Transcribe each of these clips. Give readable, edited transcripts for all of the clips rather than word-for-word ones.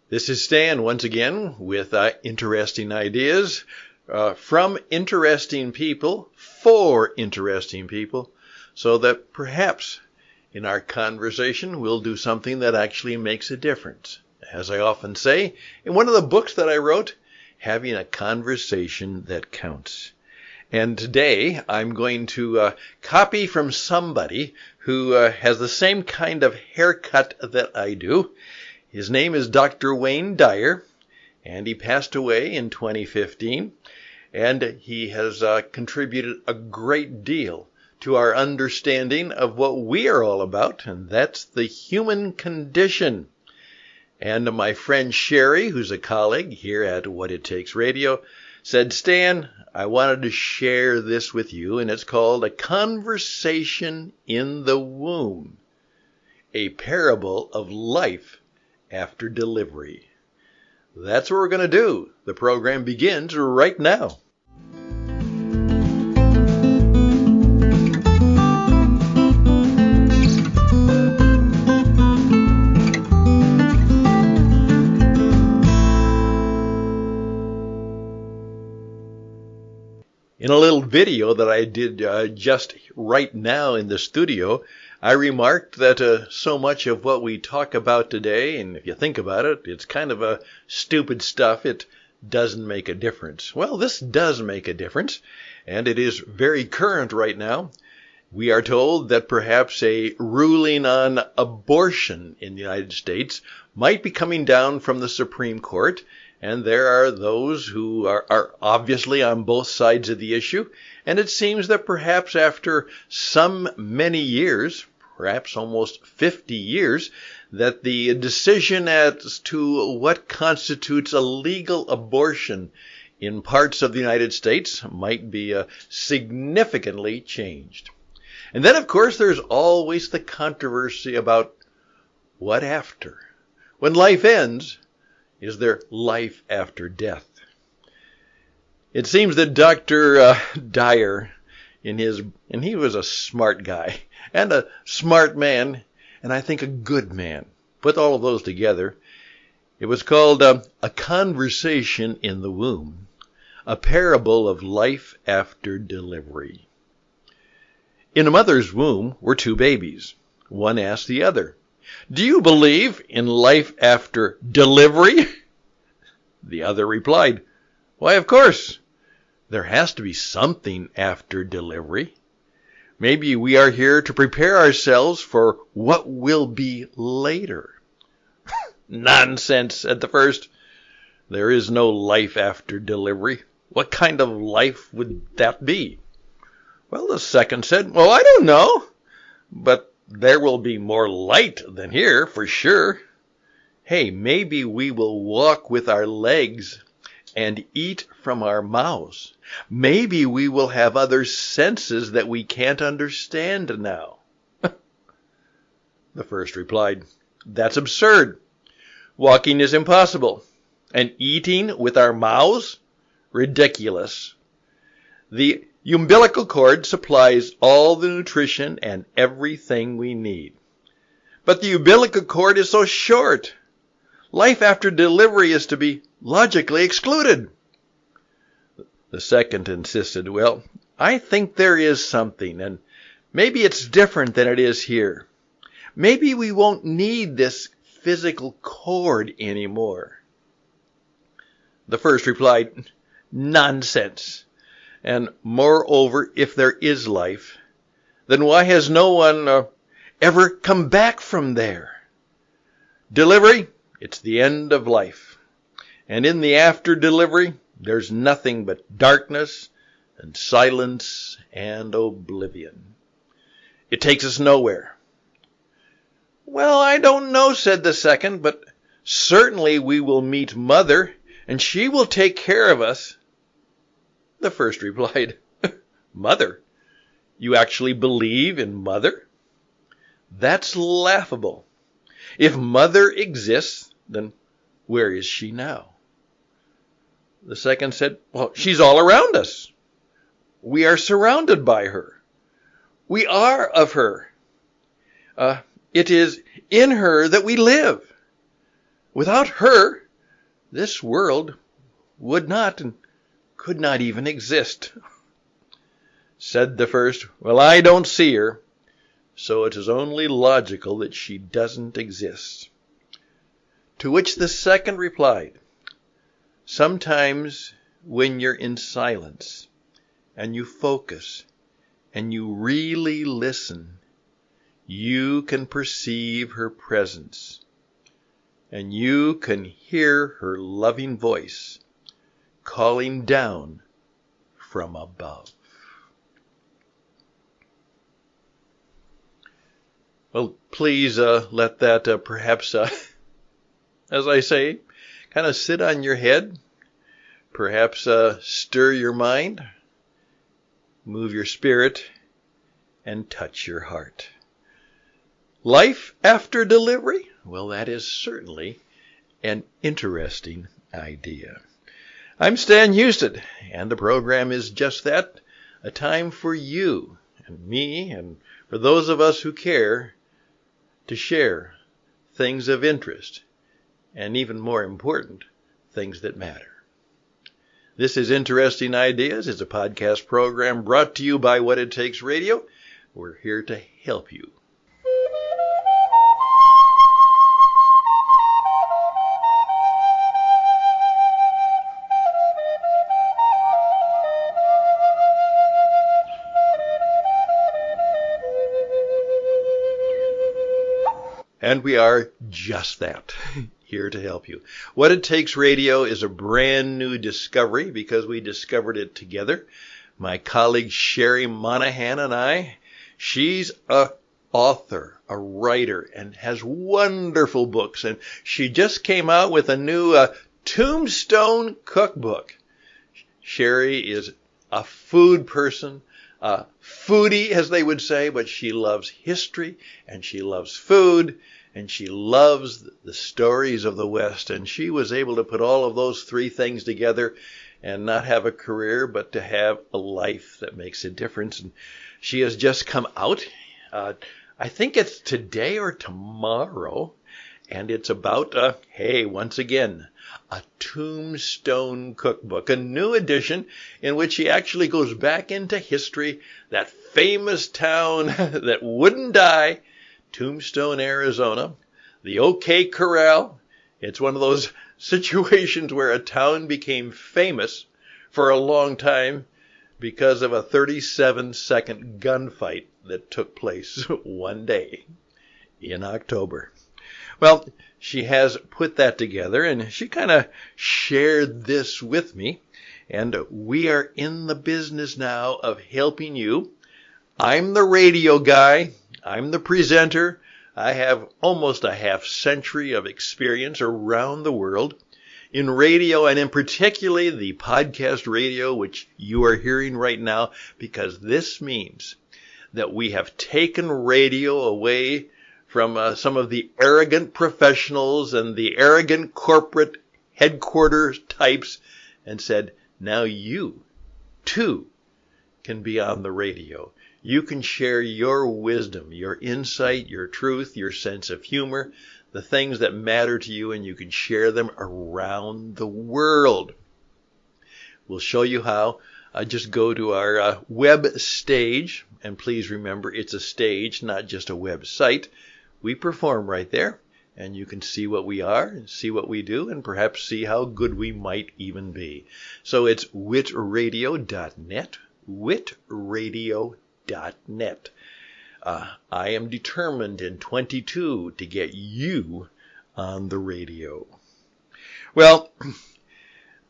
This is Stan once again with interesting ideas from interesting people for interesting people, so that perhaps in our conversation we'll do something that actually makes a difference. As I often say, in one of the books that I wrote, having a conversation that counts. And today I'm going to copy from somebody who has the same kind of haircut that I do. His name is Dr. Wayne Dyer, and he passed away in 2015, and he has contributed a great deal to our understanding of what we are all about, and that's the human condition. And my friend Sherry, who's a colleague here at What It Takes Radio, said, Stan, I wanted to share this with you, and it's called A Conversation in the Womb, a parable of life after delivery. That's what we're going to do. The program begins right now. In a little video that I did just right now in the studio, I remarked that so much of what we talk about today, and if you think about it, it's kind of a stupid stuff. It doesn't make a difference. Well, this does make a difference, and it is very current right now. We are told that perhaps a ruling on abortion in the United States might be coming down from the Supreme Court, and there are those who are obviously on both sides of the issue, and it seems that perhaps after some many years, perhaps almost 50 years, that the decision as to what constitutes a legal abortion in parts of the United States might be significantly changed. And then, of course, there's always the controversy about what after. When life ends, is there life after death? It seems that Dr. Dyer, and he was a smart guy, and a smart man, and I think a good man. Put all of those together. It was called A Conversation in the Womb, a parable of life after delivery. In a mother's womb were two babies. One asked the other, "Do you believe in life after delivery?" The other replied, "Why, of course. There has to be something after delivery. Maybe we are here to prepare ourselves for what will be later." "Nonsense," said the first. "There is no life after delivery. What kind of life would that be?" Well, the second said, "Well, I don't know, but there will be more light than here, for sure. Hey, maybe we will walk with our legs and eat from our mouths. Maybe we will have other senses that we can't understand now." The first replied, "That's absurd. Walking is impossible. And eating with our mouths? Ridiculous. The umbilical cord supplies all the nutrition and everything we need. But the umbilical cord is so short. Life after delivery is to be logically excluded." The second insisted, "Well, I think there is something, and maybe it's different than it is here. Maybe we won't need this physical cord anymore." The first replied, "Nonsense. And moreover, if there is life, then why has no one ever come back from there? Delivery, it's the end of life. And in the after delivery, there's nothing but darkness and silence and oblivion. It takes us nowhere." "Well, I don't know," said the second, "but certainly we will meet Mother, and she will take care of us." The first replied, "Mother? You actually believe in Mother? That's laughable. If Mother exists, then where is she now?" The second said, "Well, she's all around us. We are surrounded by her. We are of her. It is in her that we live. Without her, this world would not and could not even exist. Said the first, well, I don't see her, so it is only logical that she doesn't exist. To which the second replied, sometimes when you're in silence and you focus and you really listen, you can perceive her presence and you can hear her loving voice calling down from above. Well, please let that perhaps, as I say, kind of sit on your head, perhaps stir your mind, move your spirit, and touch your heart. Life after delivery? Well, that is certainly an interesting idea. I'm Stan Houston, and the program is just that, a time for you and me and for those of us who care to share things of interest and, even more important, things that matter. This is Interesting Ideas. It's a podcast program brought to you by What It Takes Radio. We're here to help you. And we are just that, here to help you. What It Takes Radio is a brand new discovery because we discovered it together. My colleague Sherry Monahan and I. She's an author, a writer, and has wonderful books. And she just came out with a new Tombstone cookbook. Sherry is a food person, a foodie, as they would say, but she loves history and she loves food. And she loves the stories of the West. And she was able to put all of those three things together and not have a career, but to have a life that makes a difference. And she has just come out. I think it's today or tomorrow. And it's about, once again, a Tombstone cookbook, a new edition in which she actually goes back into history, that famous town that wouldn't die, Tombstone, Arizona, the OK Corral. It's one of those situations where a town became famous for a long time because of a 37-second gunfight that took place one day in October. Well, she has put that together, and she kind of shared this with me, and we are in the business now of helping you. I'm the radio guy. I'm the presenter. I have almost a half century of experience around the world in radio, and in particularly the podcast radio, which you are hearing right now, because this means that we have taken radio away from some of the arrogant professionals and the arrogant corporate headquarters types and said, now you, too, can be on the radio. You can share your wisdom, your insight, your truth, your sense of humor, the things that matter to you, and you can share them around the world. We'll show you how. Just go to our web stage, and please remember it's a stage, not just a website. We perform right there, and you can see what we are, and see what we do, and perhaps see how good we might even be. So it's witradio.net, witradio.net. I am determined in 22 to get you on the radio. Well,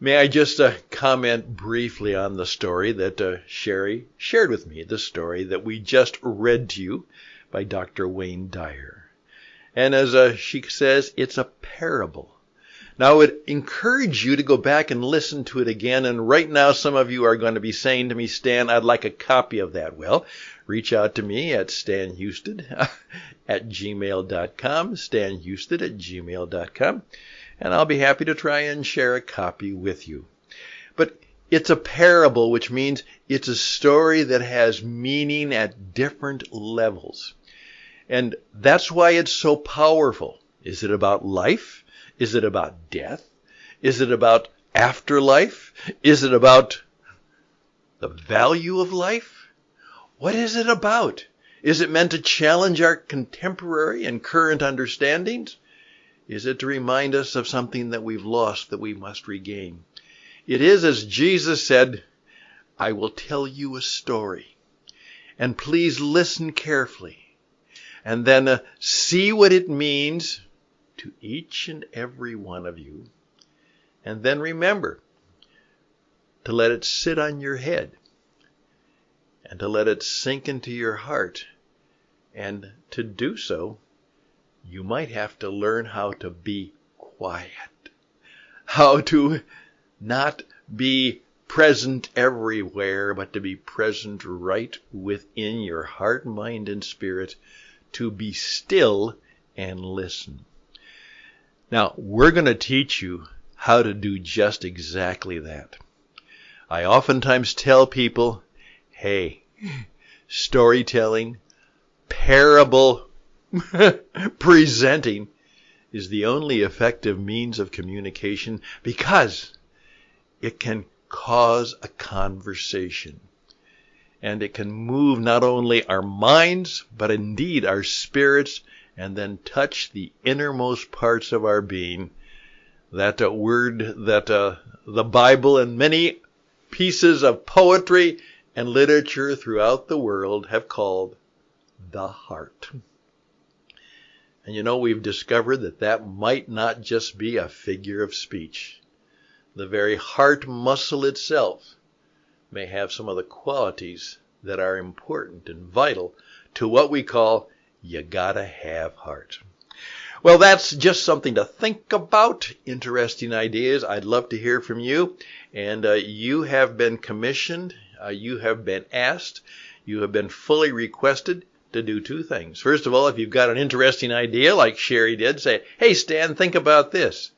may I just comment briefly on the story that Sherry shared with me, the story that we just read to you by Dr. Wayne Dyer. And as she says, it's a parable. Now, I would encourage you to go back and listen to it again. And right now, some of you are going to be saying to me, Stan, I'd like a copy of that. Well, reach out to me at stanhouston at gmail.com, stanhouston at gmail.com, and I'll be happy to try and share a copy with you. But it's a parable, which means it's a story that has meaning at different levels. And that's why it's so powerful. Is it about life? Is it about death? Is it about afterlife? Is it about the value of life? What is it about? Is it meant to challenge our contemporary and current understandings? Is it to remind us of something that we've lost that we must regain? It is, as Jesus said, I will tell you a story, and please listen carefully, and then see what it means to each and every one of you. And then remember to let it sit on your head and to let it sink into your heart. And to do so, you might have to learn how to be quiet, how to not be present everywhere, but to be present right within your heart, mind, and spirit, to be still and listen. Now, we're going to teach you how to do just exactly that. I oftentimes tell people, hey, storytelling, parable presenting is the only effective means of communication because it can cause a conversation. And it can move not only our minds, but indeed our spirits, and then touch the innermost parts of our being. That word that the Bible and many pieces of poetry and literature throughout the world have called the heart. And you know, we've discovered that might not just be a figure of speech. The very heart muscle itself may have some of the qualities that are important and vital to what we call you gotta have heart. Well, that's just something to think about. Interesting ideas. I'd love to hear from you. And you have been commissioned. You have been asked. You have been fully requested to do two things. First of all, if you've got an interesting idea like Sherry did, say, hey, Stan, think about this.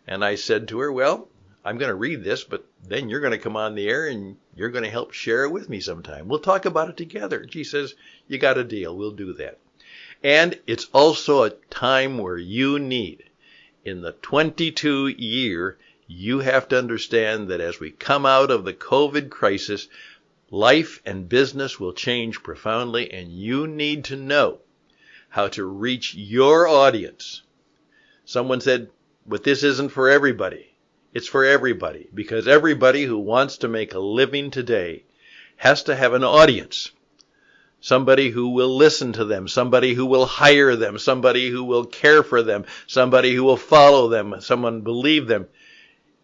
And I said to her, well, I'm going to read this, but then you're going to come on the air and you're going to help share it with me sometime. We'll talk about it together. She says, you got a deal. We'll do that. And it's also a time where you need, in the 22 year, you have to understand that as we come out of the COVID crisis, life and business will change profoundly, and you need to know how to reach your audience. Someone said, but this isn't for everybody. It's for everybody, because everybody who wants to make a living today has to have an audience. Somebody who will listen to them, somebody who will hire them, somebody who will care for them, somebody who will follow them, someone believe them.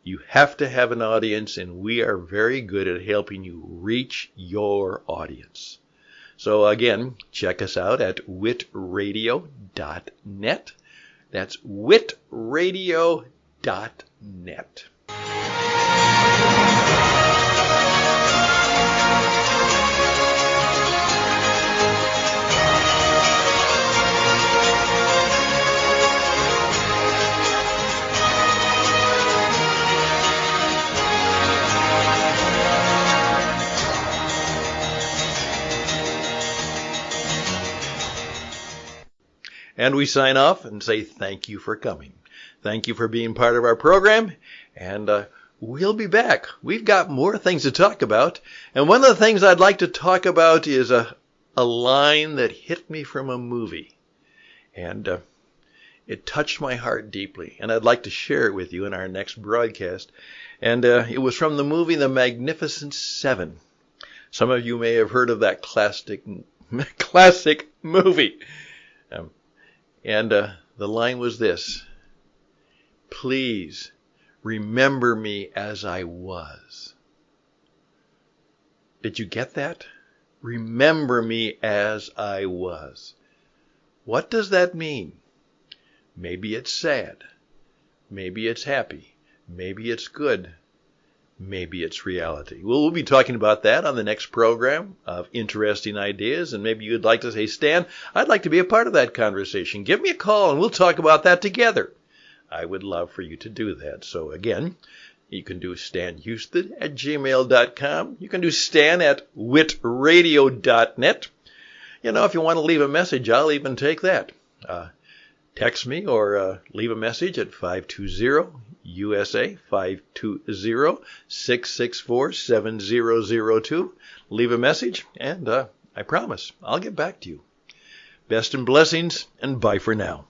You have to have an audience, and we are very good at helping you reach your audience. So again, check us out at witradio.net. That's witradio.net. And we sign off and say thank you for coming. Thank you for being part of our program. And we'll be back. We've got more things to talk about. And one of the things I'd like to talk about is a line that hit me from a movie. And it touched my heart deeply. And I'd like to share it with you in our next broadcast. And it was from the movie The Magnificent Seven. Some of you may have heard of that classic movie. And the line was this: please remember me as I was. Did you get that? Remember me as I was. What does that mean? Maybe it's sad. Maybe it's happy. Maybe it's good. Maybe it's reality. Well, we'll be talking about that on the next program of Interesting Ideas, and maybe you'd like to say, Stan, I'd like to be a part of that conversation. Give me a call, and we'll talk about that together. I would love for you to do that. So again, you can do stanhouston@gmail.com. You can do stan@witradio.net. You know, if you want to leave a message, I'll even take that. Text me or leave a message at 520-USA 520-664-7002. Leave a message, and I promise I'll get back to you. Best and blessings, and bye for now.